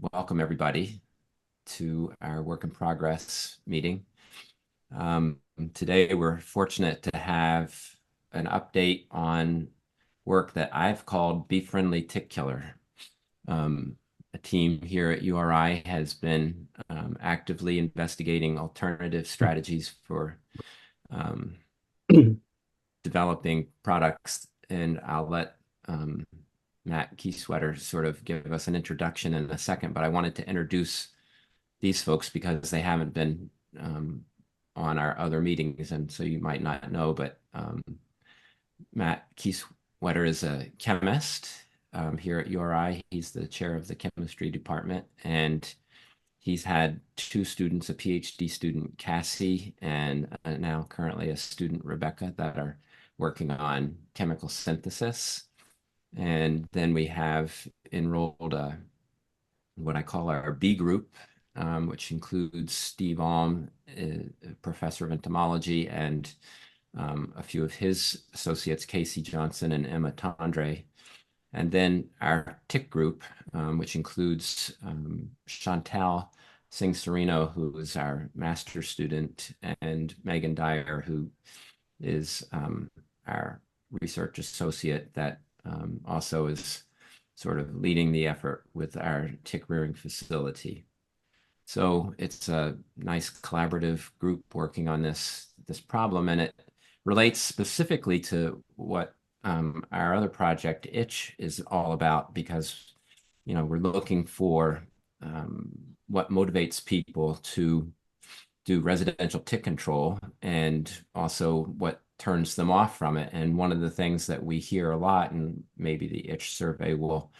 welcome everybody to our work in progress meeting. Today we're fortunate to have an update on work that I've called Bee Friendly Tick Killer. A team here at URI has been actively investigating alternative strategies for um, developing products, and I'll let Matt Kiesewetter sort of give us an introduction in a second, but I wanted to introduce these folks because they haven't been on our other meetings, and so you might not know, but Matt Kiesewetter is a chemist here at URI. He's the chair of the chemistry department, and he's had two students, a PhD student, Cassie, and now currently a student, Rebecca, that are working on chemical synthesis. And then we have enrolled what I call our B group, which includes Steve Alm, a professor of entomology, and a few of his associates, Casey Johnson and Emma Tondre. And then our tick group, which includes Chantal Sengsourinho, who is our master's student, and Megan Dyer, who is our research associate that also is sort of leading the effort with our tick rearing facility. So it's a nice collaborative group working on this problem, and it relates specifically to what our other project, Itch, is all about, because we're looking for what motivates people to do residential tick control and also what turns them off from it. And one of the things that we hear a lot, and maybe the Itch survey will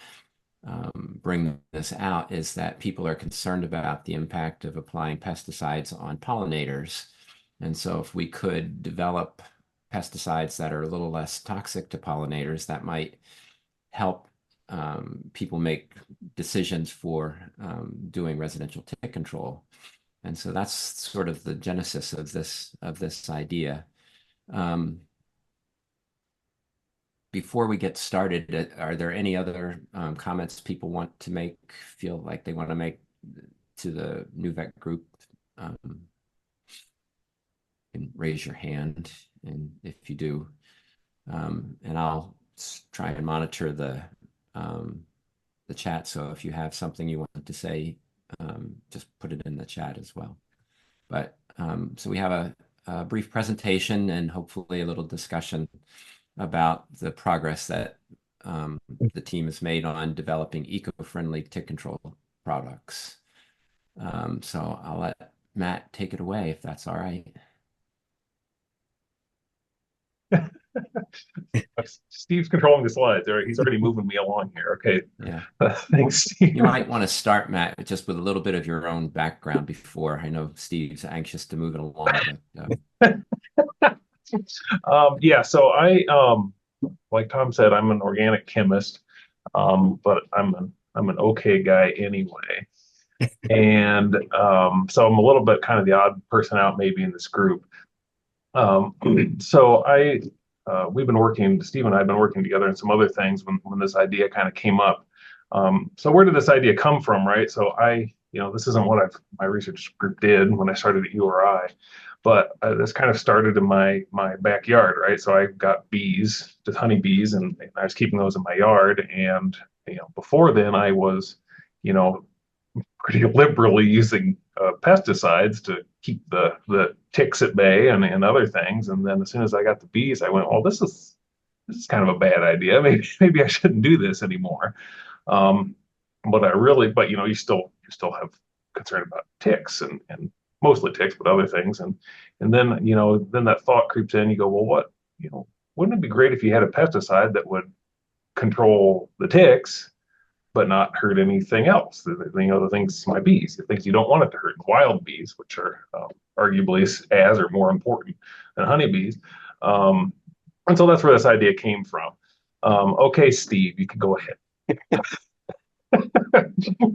bring this out, is that people are concerned about the impact of applying pesticides on pollinators. And so if we could develop pesticides that are a little less toxic to pollinators, that might help people make decisions for doing residential tick control. And so that's sort of the genesis of this idea. Before we get started, are there any other comments people want to make, feel like they want to make to the NUVEC group? You can raise your hand, and if you do, and I'll try and monitor the chat. So if you have something you want to say, just put it in the chat as well. But so we have a brief presentation and hopefully a little discussion about the progress that the team has made on developing eco-friendly tick control products. So I'll let Matt take it away if that's all right. Steve's controlling the slides. All right, he's already moving me along here. Okay. Yeah. Thanks, Steve. You might want to start, Matt, just with a little bit of your own background before. I know Steve's anxious to move it along, but Yeah, so like Tom said, I'm an organic chemist, but I'm an okay guy anyway. And so I'm a little bit kind of the odd person out maybe in this group. Um, so we've been working, Steve and I have been working together on some other things when this idea kind of came up. So where did this idea come from, right? So this isn't what my research group did when I started at URI, but this kind of started in my backyard, right? So I got bees, just honeybees, and I was keeping those in my yard. And before then, I was, you know, pretty liberally using pesticides to keep the ticks at bay and other things. And then as soon as I got the bees, I went, well, this is kind of a bad idea. Maybe I shouldn't do this anymore. Um, but you still have concern about ticks and mostly ticks, but other things. And then then that thought creeps in. You go, well, wouldn't it be great if you had a pesticide that would control the ticks but not hurt anything else? The things, my bees, the things you don't want it to hurt, wild bees, which are arguably as or more important than honeybees. And so that's where this idea came from. Okay, Steve, you can go ahead.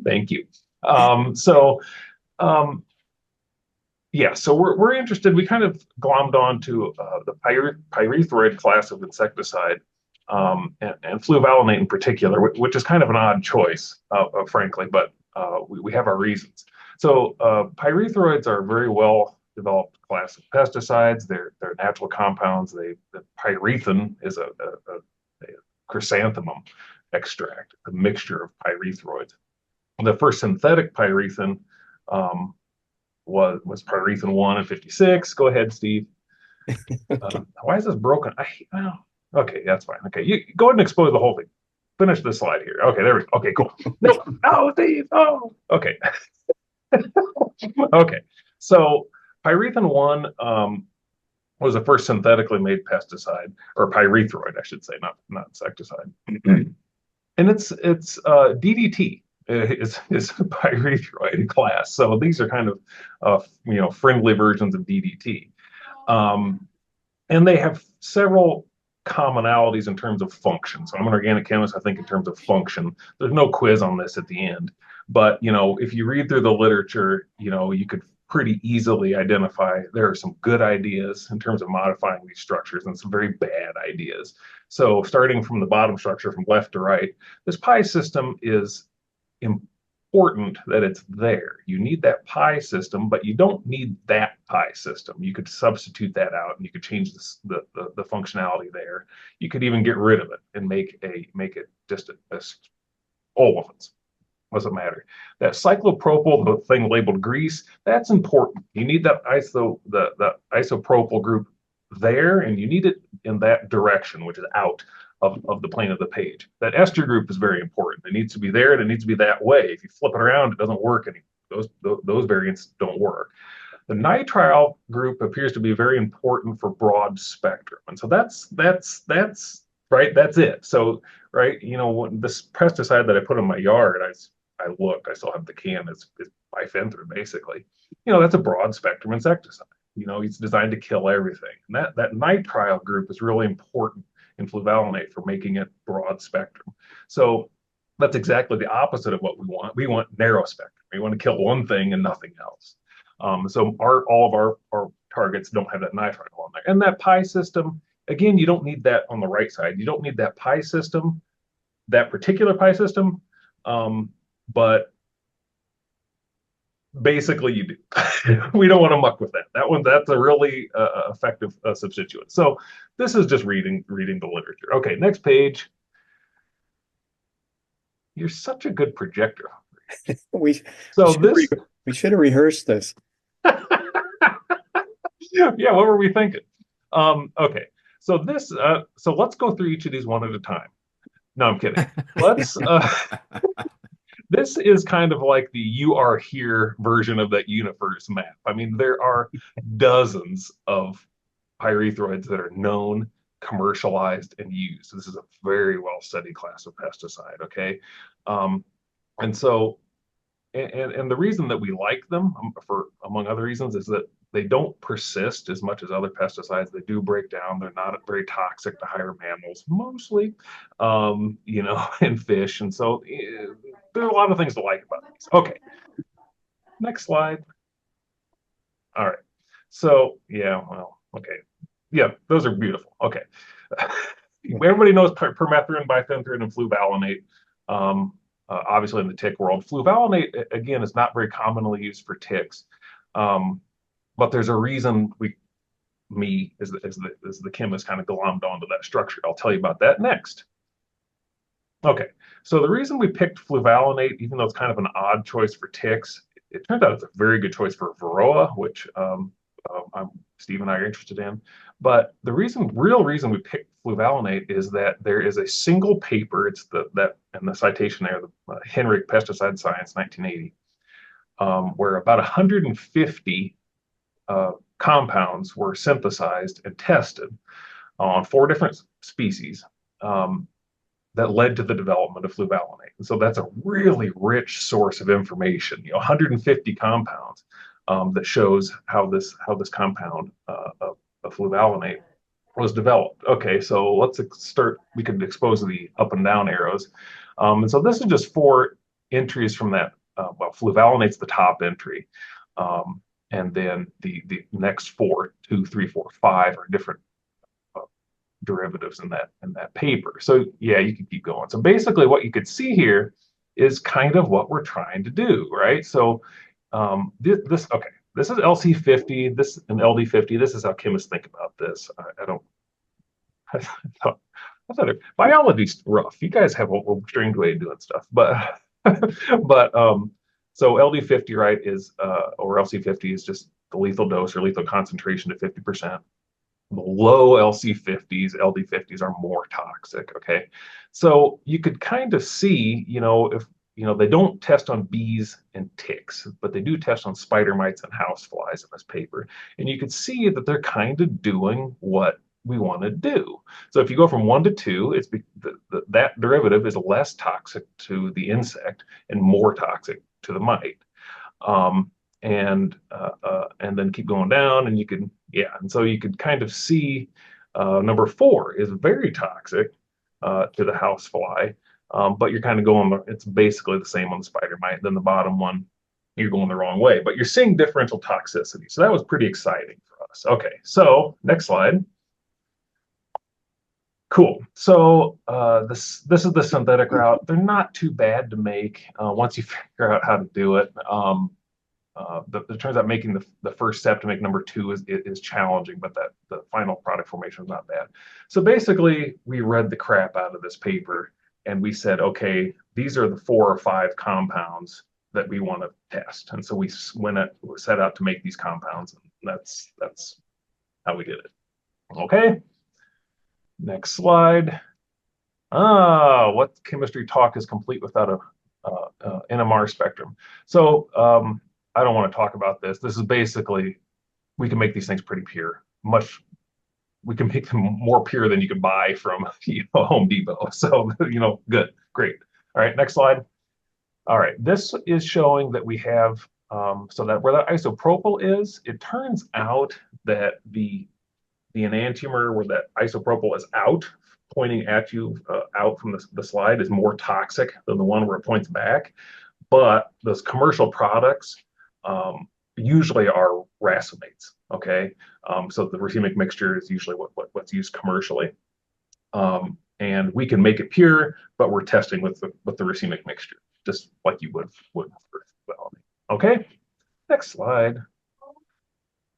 Thank you. So um, yeah, so we're interested. We kind of glommed onto the pyrethroid class of insecticide, and fluvalinate in particular, which is kind of an odd choice, frankly. But we have our reasons. So pyrethroids are a very well developed class of pesticides. They're natural compounds. The pyrethrin is a chrysanthemum extract, a mixture of pyrethroids. The first synthetic pyrethrin um, was pyrethrin 1 and 56. Go ahead, Steve. Why is this broken? Oh, okay, that's fine. Okay, you go ahead and expose the whole thing. Finish the slide here. Okay, there we go. Okay, cool. No, no, Steve. Oh, okay. Okay. So pyrethrin 1 was the first synthetically made pesticide, or pyrethroid, I should say, not insecticide. And it's DDT is a pyrethroid class. So these are kind of friendly versions of DDT. Um, and they have several commonalities in terms of function. So I'm an organic chemist, I think in terms of function. There's no quiz on this at the end, but if you read through the literature, you could pretty easily identify there are some good ideas in terms of modifying these structures and some very bad ideas. So starting from the bottom structure from left to right, this pi system is important that it's there. You need that pi system, but you don't need that pi system. You could substitute that out and you could change the functionality there. You could even get rid of it and make it just a olefins. Doesn't matter. That cyclopropyl, the thing labeled grease, that's important. You need that the isopropyl group there, and you need it in that direction, which is out of the plane of the page. That ester group is very important. It needs to be there, and it needs to be that way. If you flip it around, it doesn't work anymore. Those variants don't work. The nitrile group appears to be very important for broad spectrum, and so that's right. That's it. So right, this pesticide that I put in my yard, I looked, I still have the can. It's bifenthrin, basically. That's a broad spectrum insecticide. It's designed to kill everything. And that nitrile group is really important in fluvalinate for making it broad spectrum. So that's exactly the opposite of what we want. We want narrow spectrum. We want to kill one thing and nothing else. So all of our targets don't have that nitrile on there. And that pi system, again, you don't need that on the right side. You don't need that pi system, that particular pi system. But basically you do. We don't want to muck with that. That's a really effective substituent. So this is just reading the literature. Okay, next page. You're such a good projector. We So should this we should have rehearsed this. Yeah, what were we thinking? Okay. So let's go through each of these one at a time. No, I'm kidding. Let's this is kind of like the "you are here" version of that universe map. I mean, there are dozens of pyrethroids that are known, commercialized, and used. This is a very well studied class of pesticide. Okay, and so and the reason that we like them, for among other reasons, is that they don't persist as much as other pesticides. They do break down. They're not very toxic to higher mammals, mostly, and fish. And so there are a lot of things to like about these. Okay, next slide. All right. So yeah, well, okay, yeah, those are beautiful. Okay, everybody knows permethrin, bifenthrin, and fluvalinate. Obviously, in the tick world, fluvalinate again is not very commonly used for ticks. But there's a reason me as the chemist kind of glommed onto that structure. I'll tell you about that next. Okay, so the reason we picked fluvalinate, even though it's kind of an odd choice for ticks, it turns out it's a very good choice for Varroa, which Steve and I are interested in. But the real reason we picked fluvalinate is that there is a single paper. It's that and the citation there, the Henrich Pesticide Science, 1980, where about 150 compounds were synthesized and tested on 4 different species that led to the development of fluvalinate. And so that's a really rich source of information. 150 compounds that shows how this compound of fluvalinate was developed. Okay, so let's start. We could expose the up and down arrows. And so this is just 4 entries from that. Well, fluvalinate's the top entry. And then the next 4, 2, 3, 4, 5 are different derivatives in that paper. So yeah, you can keep going. So basically what you could see here is kind of what we're trying to do, right? So okay, this is LC50, this and LD50. This is how chemists think about this. I don't. I thought, biology's rough. You guys have a strange way of doing stuff, but but so LD50, right, is or LC50 is just the lethal dose or lethal concentration to 50%. The low LC50s, LD50s are more toxic. Okay, so you could kind of see, if they don't test on bees and ticks, but they do test on spider mites and house flies in this paper, and you could see that they're kind of doing what we want to do. So if you go from 1 to 2, it's that derivative is less toxic to the insect and more toxic to the mite. Um, and then keep going down, and and so you could kind of see number 4 is very toxic to the house fly, but you're kind of going, it's basically the same on the spider mite. Then the bottom one, you're going the wrong way, but you're seeing differential toxicity. So that was pretty exciting for us. Okay, so next slide. Cool. So this is the synthetic route. They're not too bad to make once you figure out how to do it. It turns out making the first step to make number 2 is challenging, but the final product formation is not bad. So basically, we read the crap out of this paper and we said, okay, these are the 4 or 5 compounds that we want to test. And so we set out to make these compounds, and that's how we did it. Okay. Next slide. What chemistry talk is complete without a NMR spectrum? So I don't want to talk about this. This is basically, we can make these things pretty pure. We can make them more pure than you can buy from Home Depot. So good, great. All right, next slide. All right, this is showing that we have so that where the isopropyl is, it turns out that the enantiomer where that isopropyl is out, pointing at you out from the slide, is more toxic than the one where it points back. But those commercial products usually are racemates. Okay, so the racemic mixture is usually what's used commercially, and we can make it pure, but we're testing with the racemic mixture, just like you would for well. Okay, next slide.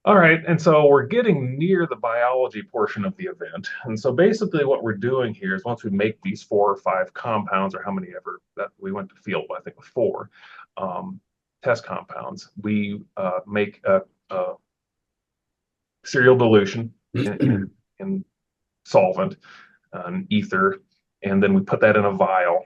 All right, and so we're getting near the biology portion of the event. And so basically what we're doing here is once we make these 4 or 5 compounds, or how many ever that we went to field, I think with 4 test compounds, we make a serial dilution in solvent, an ether, and then we put that in a vial.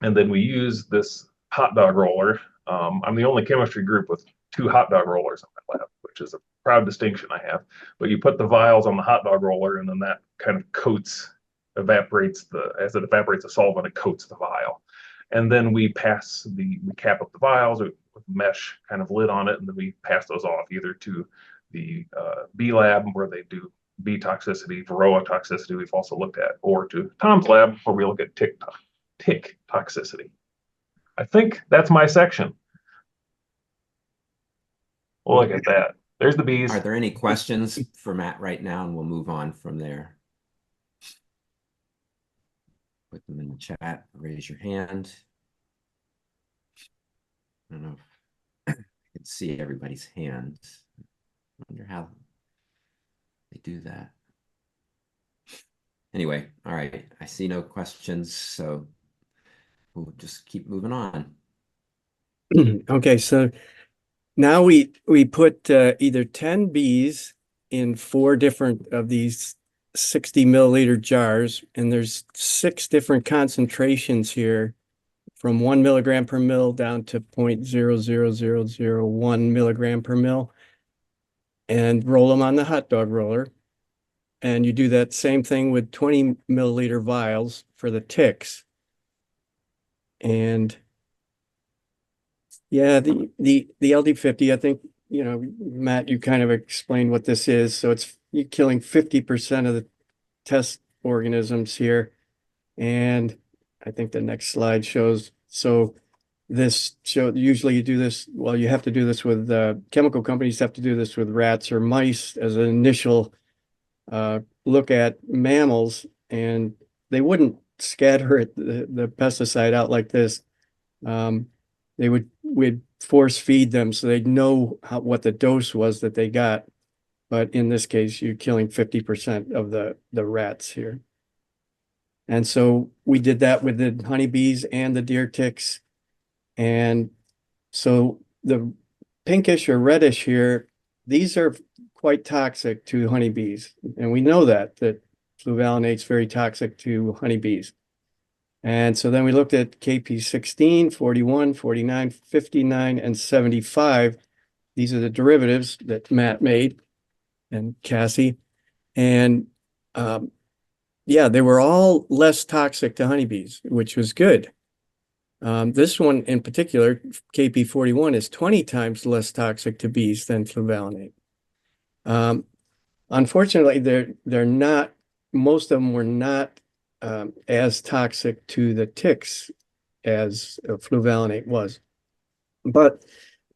And then we use this hot dog roller. I'm the only chemistry group with 2 hot dog rollers in my lab, which is a proud distinction I have. But you put the vials on the hot dog roller, and then that kind of as it evaporates the solvent, it coats the vial. And then we cap up the vials with mesh kind of lid on it, and then we pass those off either to the B lab where they do bee toxicity, varroa toxicity we've also looked at, or to Tom's lab where we look at tick toxicity. I think that's my section. Well, look at that. There's the bees. Are there any questions for Matt right now? And we'll move on from there. Put them in the chat. Raise your hand. I don't know if I can see everybody's hands. I wonder how they do that. Anyway, all right. I see no questions, so we'll just keep moving on. Okay, so now we put either 10 bees in 4 different of these 60 milliliter jars, and there's 6 different concentrations here, from 1 milligram per mil down to 0.00001 milligram per mil, and roll them on the hot dog roller. And you do that same thing with 20 milliliter vials for the ticks. And yeah, the LD50, I think, Matt, you kind of explained what this is. So you're killing 50% of the test organisms here. And I think the next slide shows, so usually you do this, well, you have to do this with chemical companies have to do this with rats or mice as an initial look at mammals, and they wouldn't scatter the pesticide out like this we'd force feed them so they'd know what the dose was that they got. But in this case, you're killing 50% of the rats here. And so we did that with the honeybees and the deer ticks. And so the pinkish or reddish here, these are quite toxic to honeybees. And we know that fluvalinate is very toxic to honeybees. And so then we looked at KP 16, 41, 49, 59, and 75. These are the derivatives that Matt made and Cassie. And yeah, they were all less toxic to honeybees, which was good. This one in particular, KP 41, is 20 times less toxic to bees than fluvalinate. Unfortunately, they're not, most of them were not as toxic to the ticks as fluvalinate was. But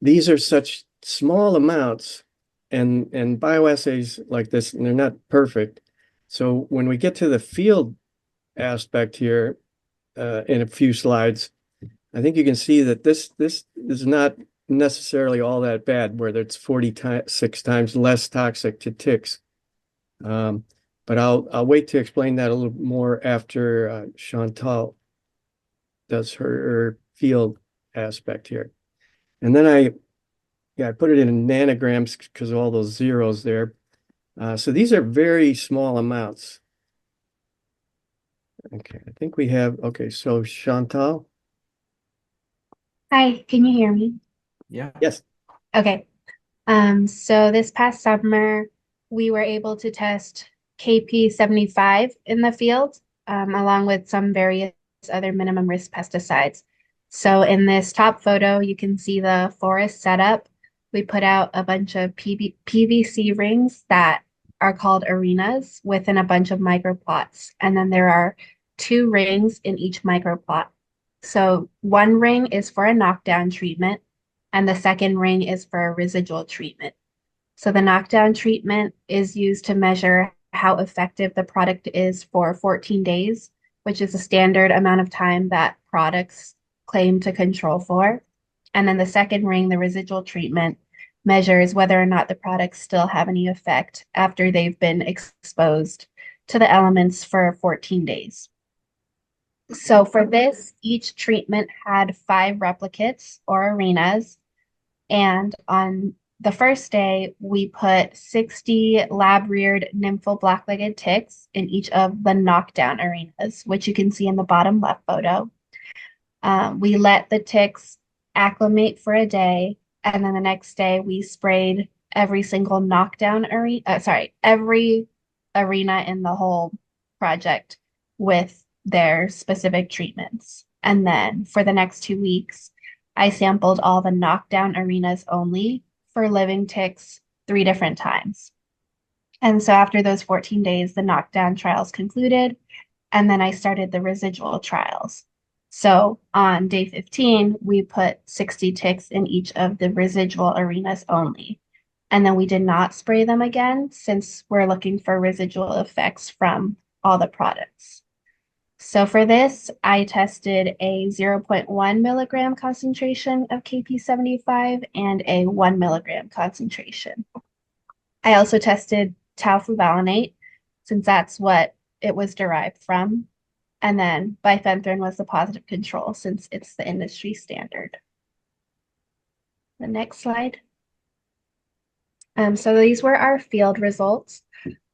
these are such small amounts, and bioassays like this, and they're not perfect. So when we get to the field aspect here in a few slides, I think you can see that this is not necessarily all that bad, where it's 46 times less toxic to ticks. But I'll wait to explain that a little more after Chantal does her field aspect here. And then I put it in nanograms because of all those zeros there. So these are very small amounts. Okay, I think we have, okay, so Chantal. Hi, can you hear me? Yeah. Yes. Okay. So this past summer, we were able to test KP 75 in the field, along with some various other minimum risk pesticides. So in this top photo, you can see the forest setup. We put out a bunch of PVC rings that are called arenas within a bunch of microplots. And then there are 2 rings in each microplot. So one ring is for a knockdown treatment, and the second ring is for a residual treatment. So the knockdown treatment is used to measure how effective the product is for 14 days, which is a standard amount of time that products claim to control for. And then the second ring, the residual treatment, measures whether or not the products still have any effect after they've been exposed to the elements for 14 days. So for this, each treatment had 5 replicates or arenas. And on the first day, we put 60 lab-reared nymphal black-legged ticks in each of the knockdown arenas, which you can see in the bottom left photo. We let the ticks acclimate for a day, and then the next day we sprayed every single knockdown arena, every arena in the whole project with their specific treatments. And then for the next 2 weeks, I sampled all the knockdown arenas only for living ticks 3 different times. And so after those 14 days, the knockdown trials concluded, and then I started the residual trials. So on day 15, we put 60 ticks in each of the residual arenas only. And then we did not spray them again since we're looking for residual effects from all the products. So for this, I tested a 0.1 milligram concentration of KP75 and a 1 milligram concentration. I also tested taufluvalinate, since that's what it was derived from. And then bifenthrin was the positive control, since it's the industry standard. The next slide. So these were our field results.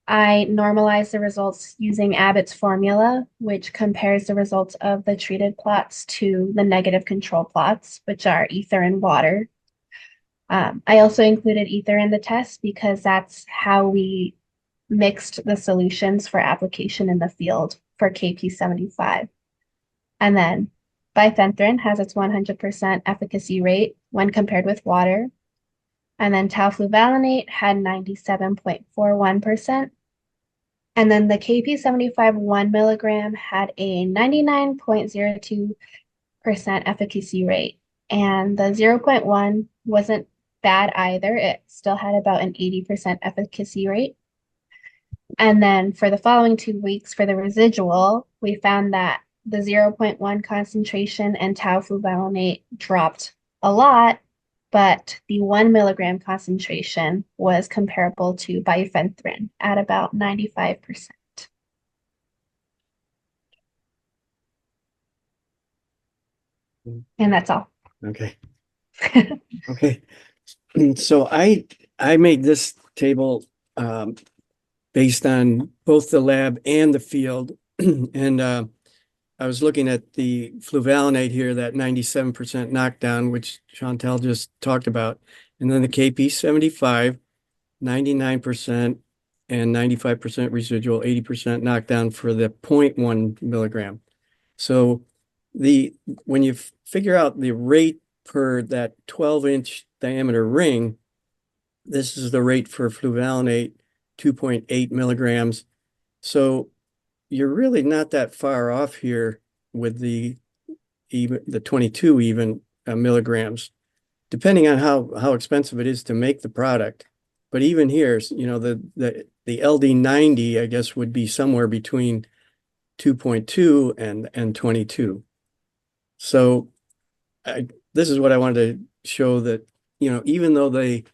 I normalized the results using Abbott's formula, which compares the results of the treated plots to the negative control plots, which are ether and water. I also included ether in the test because that's how we mixed the solutions for application in the field for KP75. And then bifenthrin has its 100% efficacy rate when compared with water. And then taufluvalinate had 97.41%. And then the KP75 1 milligram had a 99.02% efficacy rate. And the 0.1 wasn't bad either. It still had about an 80% efficacy rate. And then for the following 2 weeks for the residual, we found that the 0.1 concentration and tau fluvalinate dropped a lot, but the 1 milligram concentration was comparable to bifenthrin at about 95%. And that's all. Okay. Okay. So I made this table based on both the lab and the field. And I was looking at the fluvalinate here, that 97% knockdown, which Chantal just talked about. And then the KP75, 99% and 95% residual, 80% knockdown for the 0.1 milligram. So when you figure out the rate per that 12-inch diameter ring, this is the rate for fluvalinate, 2.8 milligrams. So you're really not that far off here with the 22 even milligrams, depending on how expensive it is to make the product. But even here, you know, the LD90, I guess, would be somewhere between 2.2 and 22. So this is what I wanted to show, that, you know, even though the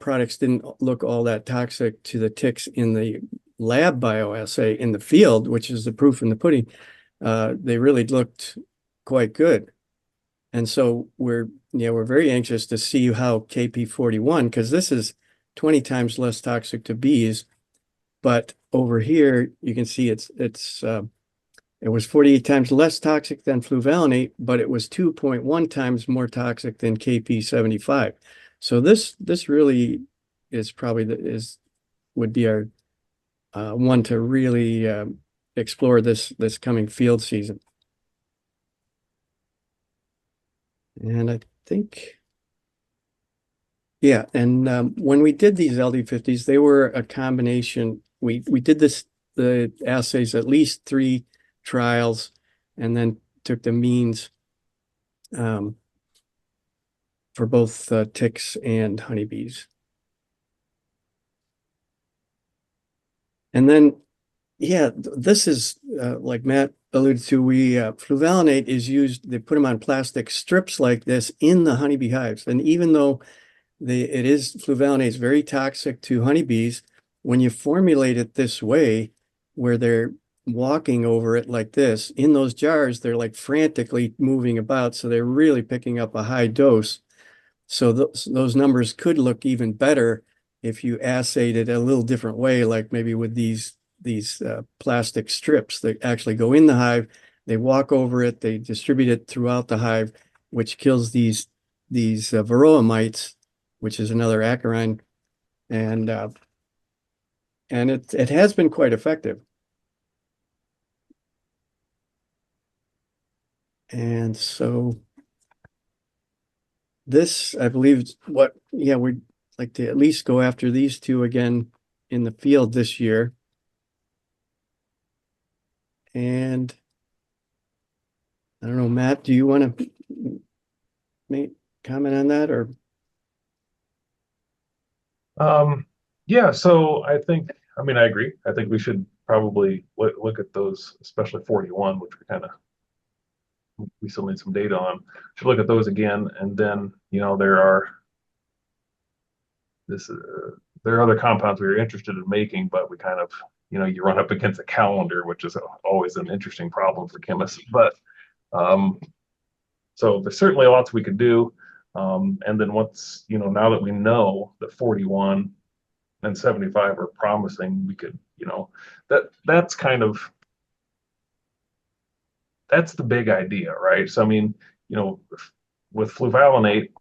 products didn't look all that toxic to the ticks in the lab bioassay, in the field, which is the proof in the pudding, they really looked quite good. And so we're very anxious to see how KP41, because this is 20 times less toxic to bees. But over here, you can see it was 48 times less toxic than fluvalinate, but it was 2.1 times more toxic than KP75. So this really is probably would be our one to really explore this coming field season. And I think, yeah, and when we did these LD50s, they were a combination. We did the assays, at least 3 trials, and then took the means for both ticks and honeybees. And then, yeah, this is like Matt alluded to, fluvalinate is used, they put them on plastic strips like this in the honeybee hives. And even though fluvalinate is very toxic to honeybees, when you formulate it this way, where they're walking over it like this, in those jars, they're like frantically moving about. So they're really picking up a high dose. So those numbers could look even better if you assayed it a little different way, like maybe with these plastic strips that actually go in the hive. They walk over it, they distribute it throughout the hive, which kills these varroa mites, which is another acarine, and it has been quite effective. And so this, I believe, we'd like to at least go after these 2 again in the field this year. And I don't know, Matt, do you want to make comment on that, or? Yeah, so I agree. I think we should probably look at those, especially 41, which we still need some data on. Should look at those again, and then, you know, there are other compounds we are interested in making, but we kind of, you know, you run up against a calendar, which is always an interesting problem for chemists. But so there's certainly lots we could do. And then once, you know, now that we know that 41 and 75 are promising, we could, you know, that's the big idea, right? So I mean, you know, with fluvalinate,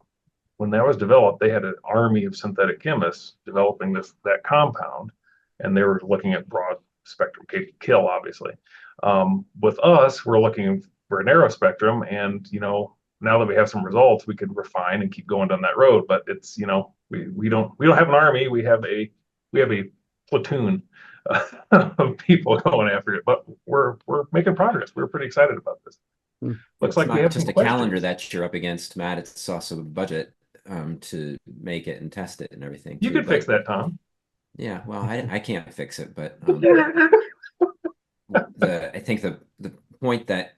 when that was developed, they had an army of synthetic chemists developing that compound, and they were looking at broad spectrum kill, obviously. With us, we're looking for a narrow spectrum, and, you know, now that we have some results, we could refine and keep going down that road. But it's, you know, we don't have an army, we have a platoon of people going after it. But we're making progress. We're pretty excited about this. Looks like we have just some a calendar questions. that you're up against, Matt. It's also a budget to make it and test it and everything You too. could fix that, Tom. Yeah, well, I can't fix it, but I think the point that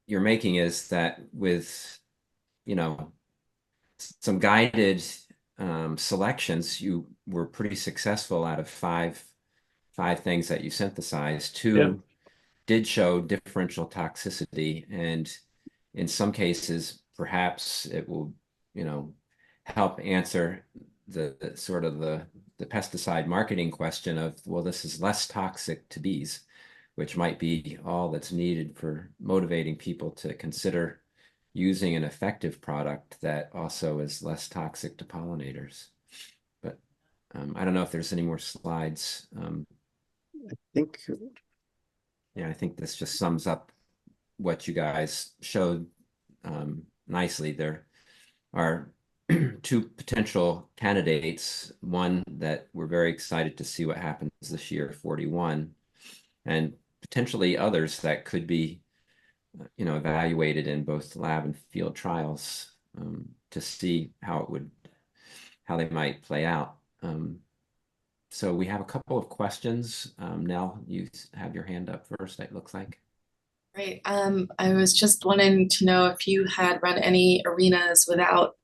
you're making is that with, you know, some guided selections, you were pretty successful out of five things that you synthesized. Two did show differential toxicity, and in some cases, perhaps it will, you know, help answer the sort of the pesticide marketing question of, well, this is less toxic to bees, which might be all that's needed for motivating people to consider using an effective product that also is less toxic to pollinators. But I don't know if there's any more slides. I think, Yeah, I think this just sums up what you guys showed nicely. There are two potential candidates, one that we're very excited to see what happens this year, 41, and potentially others that could be, you know, evaluated in both lab and field trials to see how they might play out. So we have a couple of questions. Nell, you have your hand up first, it looks like. Right. I was just wanting to know if you had run any arenas without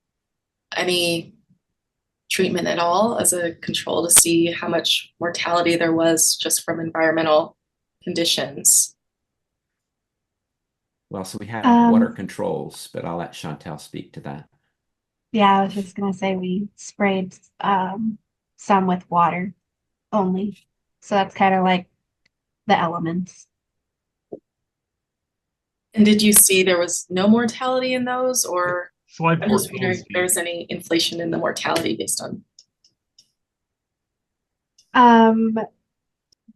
any treatment at all as a control to see how much mortality there was just from environmental conditions. Well, so we have water controls, but I'll let Chantal speak to that. Yeah, I was just gonna say we sprayed some with water only. So that's kind of like the elements. And did you see there was no mortality in those, or Slide I'm just 14, wondering if Steve. there's any inflation in the mortality based on.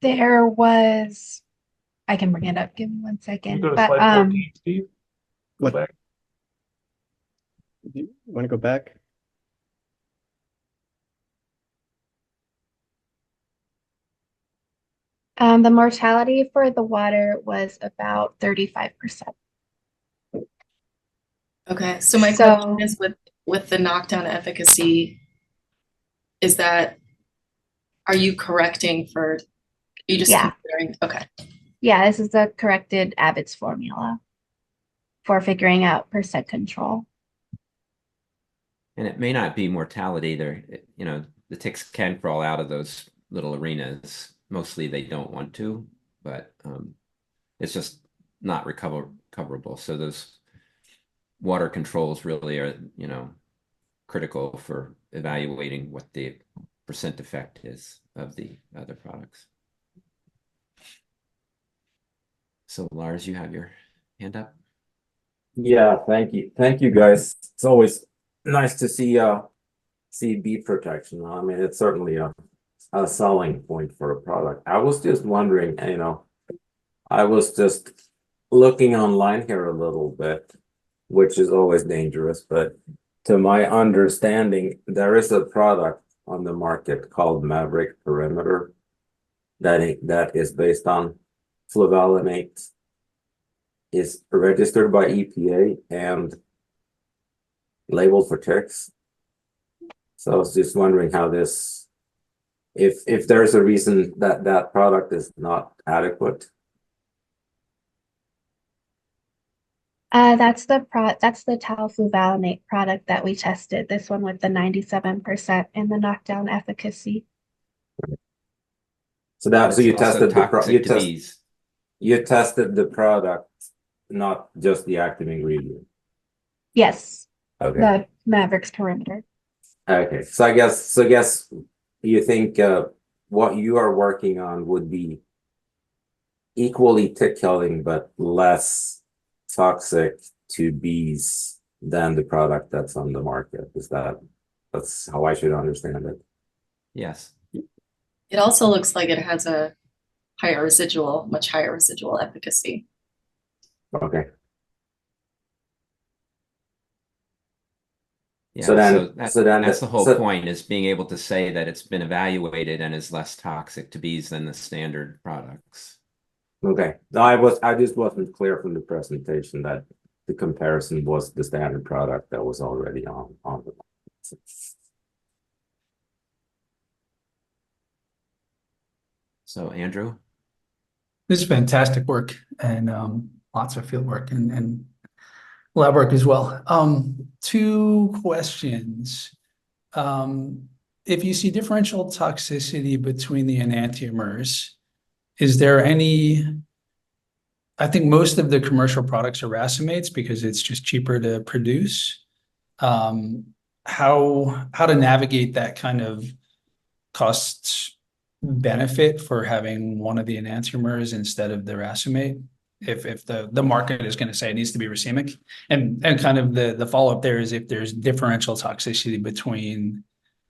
There was, I can bring it up. Give me one Can you second. go to But slide 14, Steve? Go What? back. you want to go back? the mortality for the water was about 35%. Okay, so my question is with the knockdown efficacy, is that, are you correcting for, are you just Yeah. considering, okay. Yeah, this is the corrected Abbott's formula for figuring out percent control. And it may not be mortality there. You know, the ticks can crawl out of those little arenas. Mostly they don't want to, but it's just not recoverable. So those water controls really are, you know, critical for evaluating what the percent effect is of the other products. So Lars, you have your hand up. Yeah, thank you. Thank you, guys. It's always nice to see bee protection. I mean, it's certainly a selling point for a product. I was just wondering, you know, I was just looking online here a little bit, which is always dangerous, but to my understanding, there is a product on the market called Maverick Perimeter that is based on fluvalinate, is registered by EPA and labeled for ticks. So I was just wondering how this, if there's a reason that that product is not adequate. That's the talfluvalinate product that we tested. This one with the 97% in the knockdown efficacy. So that, so you tested you tested the product, not just the active ingredient. Yes, Okay. the Mavericks perimeter. Okay. So I guess you think what you are working on would be equally tick killing but less toxic to bees than the product that's on the market. That's how I should understand it? Yes. It also looks like it has a much higher residual efficacy. Okay. Yeah, So then that's the whole point, is being able to say that it's been evaluated and is less toxic to bees than the standard products. Okay. I just wasn't clear from the presentation that the comparison was the standard product that was already on the market. So Andrew? This is fantastic work, and lots of field work and lab work as well. Two questions. If you see differential toxicity between the enantiomers, is there any? I think most of the commercial products are racemates because it's just cheaper to produce. How to navigate that kind of cost benefit for having one of the enantiomers instead of the racemate? If the market is going to say it needs to be racemic, and kind of the follow-up there is if there's differential toxicity between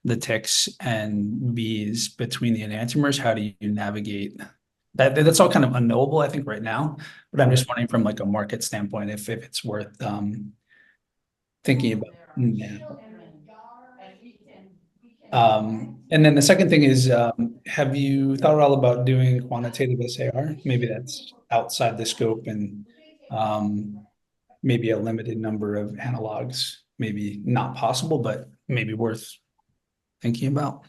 the ticks and bees between the enantiomers, how do you navigate that? That's all kind of unknowable, I think, right now, but I'm just wondering from like a market standpoint if it's worth thinking about. Yeah. And then the second thing is, have you thought at all about doing quantitative SAR? Maybe that's outside the scope and maybe a limited number of analogs, maybe not possible, but maybe worth thinking about.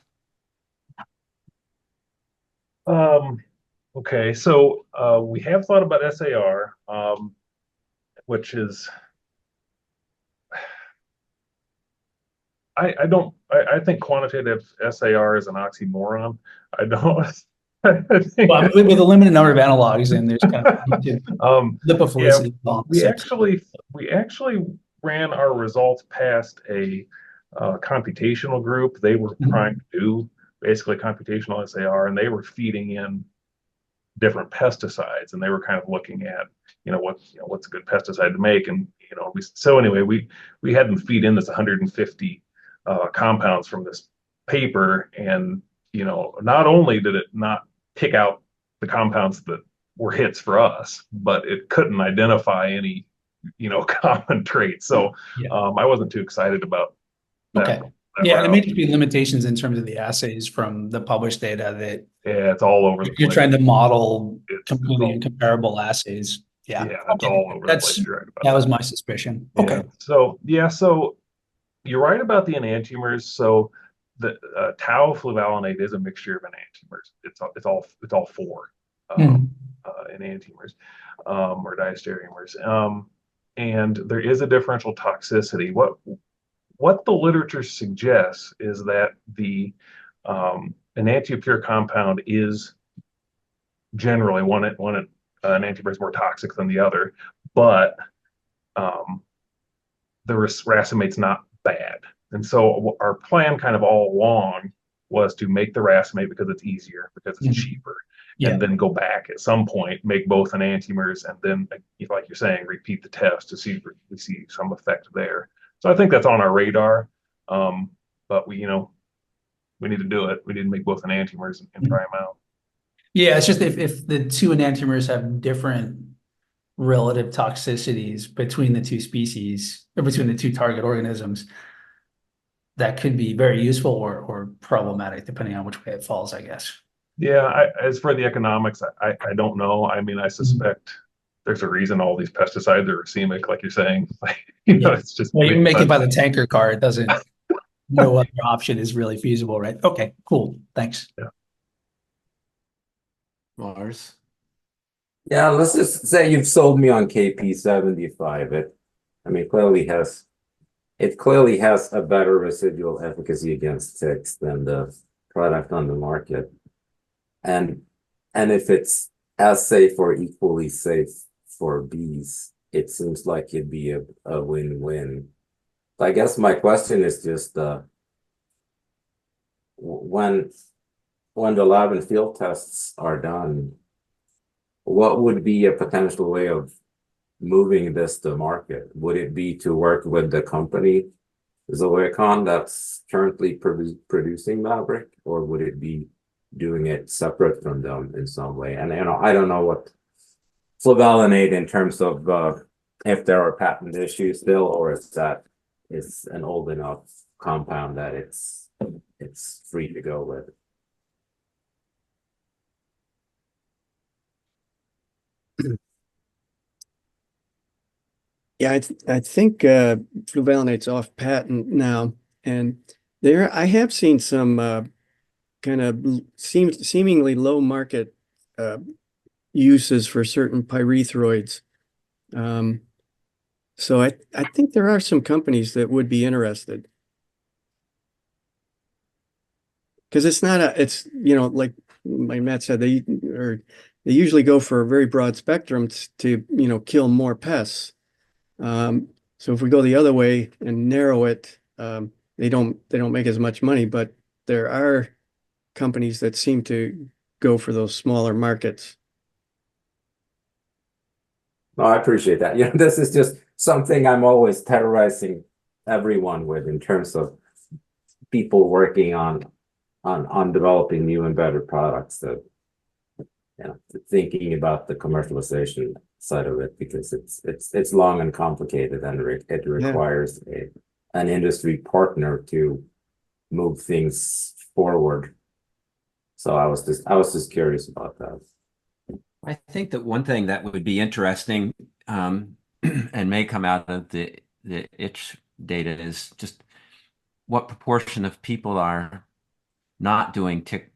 Okay, so we have thought about SAR, which is I think quantitative SAR is an oxymoron. I don't. I think, Well, with a limited number of analogs, and there's kind of lipophilicity. we actually ran our results past a computational group. They were trying to do basically computational SAR, and they were feeding in different pesticides, and they were kind of looking at what's a good pesticide to make, and we had them feed in this 150 compounds from this paper, and not only did it not pick out the compounds that were hits for us, but it couldn't identify any common traits. So I wasn't too excited about that. Okay. Yeah, there may just be limitations in terms of the assays from the published data that it's all over the place. You're trying to model completely incomparable assays. Yeah, it's all over the place. You're right about that was my suspicion. Okay. So you're right about the enantiomers. So the tau fluvalinate is a mixture of enantiomers. It's all four enantiomers or diastereomers. And there is a differential toxicity. What the literature suggests is that the enantiopure compound is generally one enantiomer is more toxic than the other, but the racemate's not bad. And so our plan kind of all along was to make the racemate because it's easier, because it's cheaper, and then go back at some point, make both enantiomers, and then, like you're saying, repeat the test to see if we see some effect there. So I think that's on our radar, but we need to do it. We need to make both enantiomers and try them out. Yeah, it's just if the two enantiomers have different relative toxicities between the two species or between the two target organisms, that could be very useful or problematic depending on which way it falls, I guess. Yeah, as for the economics, I don't know. I mean, I suspect there's a reason all these pesticides are racemic, like you're saying. It's just you make it by the tanker car. It doesn't. No other option is really feasible, right? Okay, cool. Thanks. Yeah. Mars. Yeah, let's just say you've sold me on KP75. It clearly has a better residual efficacy against ticks than the product on the market. And if it's as safe or equally safe for bees, it seems like it'd be a win-win. I guess my question is just when the lab and field tests are done, what would be a potential way of moving this to market? Would it be to work with the company Zoecon that's currently producing Maverick, or would it be doing it separate from them in some way? And I don't know what fluvalinate in terms of if there are patent issues still, or if that is an old enough compound that it's free to go with. Yeah, I think fluvalinate's off patent now, and I have seen some kind of seemingly low market uses for certain pyrethroids. So I think there are some companies that would be interested. Because it's not it's, like Matt said, they usually go for a very broad spectrum to, kill more pests. So if we go the other way and narrow it, they don't make as much money, but there are companies that seem to go for those smaller markets. No, I appreciate that. This is just something I'm always terrorizing everyone with in terms of people working on developing new and better products that thinking about the commercialization side of it, because it's long and complicated, and it requires an industry partner to move things forward. So I was just curious about that. I think that one thing that would be interesting and may come out of the itch data is just what proportion of people are not doing tick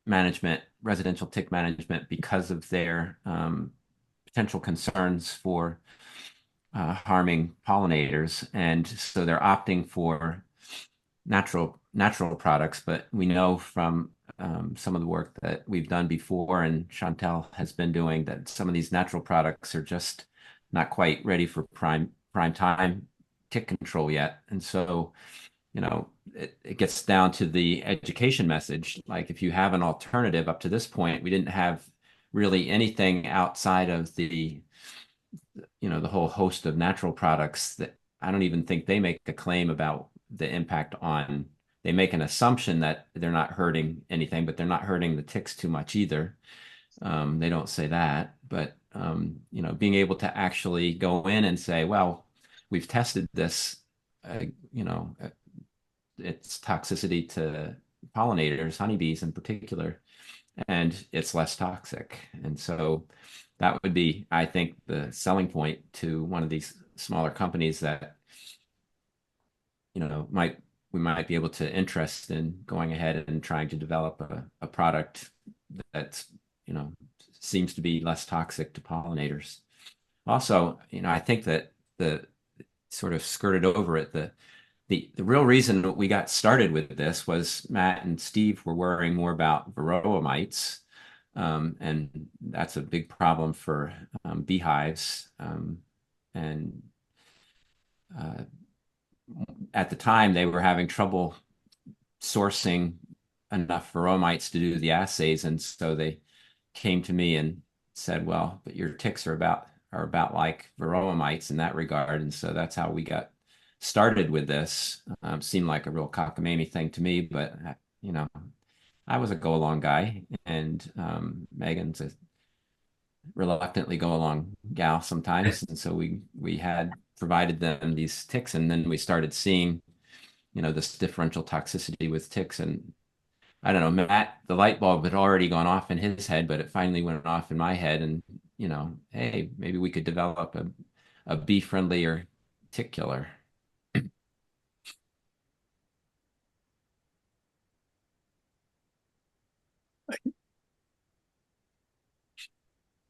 management, residential tick management, because of their potential concerns for harming pollinators, and so they're opting for natural products. But we know from some of the work that we've done before, and Chantal has been doing, that some of these natural products are just not quite ready for prime time tick control yet. And so, it gets down to the education message. Like, if you have an alternative, up to this point, we didn't have really anything outside of the whole host of natural products that I don't even think they make a claim about the impact on. They make an assumption that they're not hurting anything, but they're not hurting the ticks too much either. They don't say that, but being able to actually go in and say, well, we've tested this, its toxicity to pollinators, honeybees in particular, and it's less toxic. And so that would be, I think, the selling point to one of these smaller companies that, we might be able to interest in going ahead and trying to develop a product that's, seems to be less toxic to pollinators. Also, I think that the sort of skirted over it, the real reason that we got started with this was Matt and Steve were worrying more about varroa mites, and that's a big problem for beehives. And at the time, they were having trouble sourcing enough varroa mites to do the assays, and so they came to me and said, "Well, but your ticks are about like varroa mites in that regard." And so that's how we got started with this. Seemed like a real cockamamie thing to me, but I was a go along guy, and Megan's a reluctantly go along gal sometimes, and so we had provided them these ticks, and then we started seeing this differential toxicity with ticks. And I don't know, Matt, the light bulb had already gone off in his head, but it finally went off in my head, and hey, maybe we could develop a bee friendlier tick killer.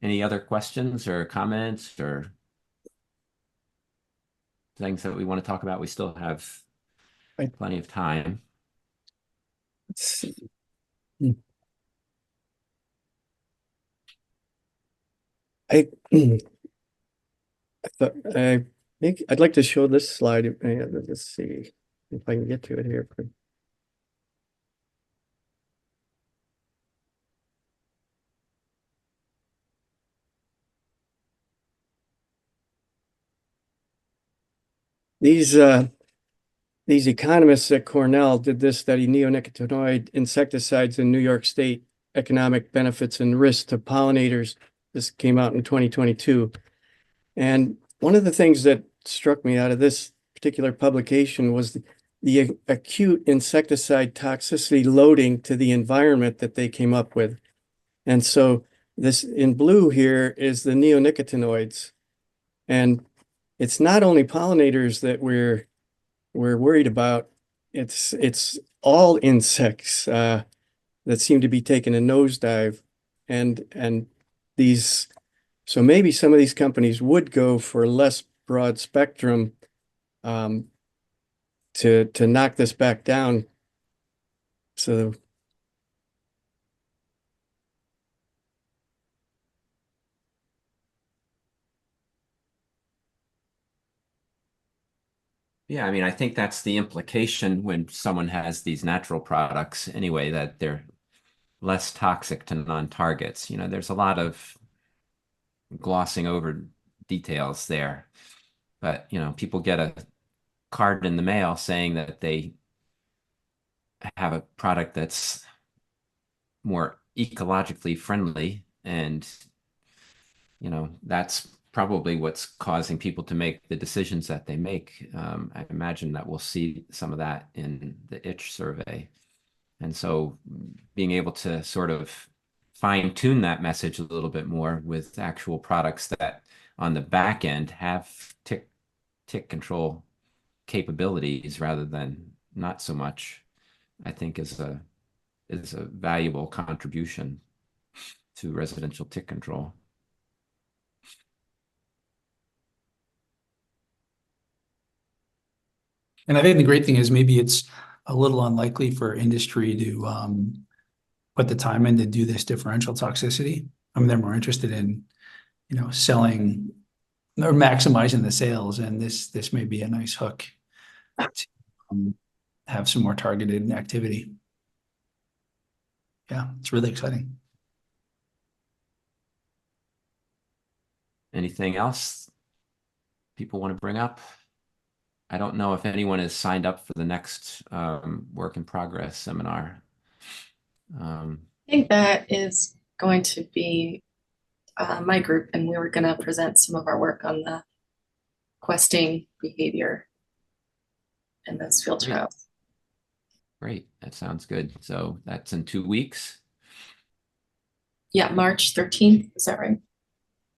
Any other questions or comments or things that we want to talk about? We still have plenty of time. Let's see. I thought I'd like to show this slide. Let's see if I can get to it here. These economists at Cornell did this study, neonicotinoid insecticides in New York State, economic benefits and risks to pollinators. This came out in 2022. And one of the things that struck me out of this particular publication was the acute insecticide toxicity loading to the environment that they came up with. And so this in blue here is the neonicotinoids. And it's not only pollinators that we're worried about. It's all insects that seem to be taking a nosedive, and these So maybe some of these companies would go for less broad spectrum to knock this back down. So Yeah, I mean, I think that's the implication when someone has these natural products anyway, that they're less toxic to non-targets. You know, there's a lot of glossing over details there, but you know, people get a card in the mail saying that they have a product that's more ecologically friendly, and you know, that's probably what's causing people to make the decisions that they make. I imagine that we'll see some of that in the itch survey. And so being able to sort of fine tune that message a little bit more with actual products that on the back end have tick control capabilities rather than not so much, I think is a valuable contribution to residential tick control. And I think the great thing is maybe it's a little unlikely for industry to put the time in to do this differential toxicity. I mean, they're more interested in, selling or maximizing the sales, and this may be a nice hook to have some more targeted activity. Yeah, it's really exciting. Anything else people want to bring up? I don't know if anyone is signed up for the next work in progress seminar. I think that is going to be my group, and we were going to present some of our work on the questing behavior in those field Great. trials. Great, that sounds good. So that's in 2 weeks. Yeah, March 13th, is that right?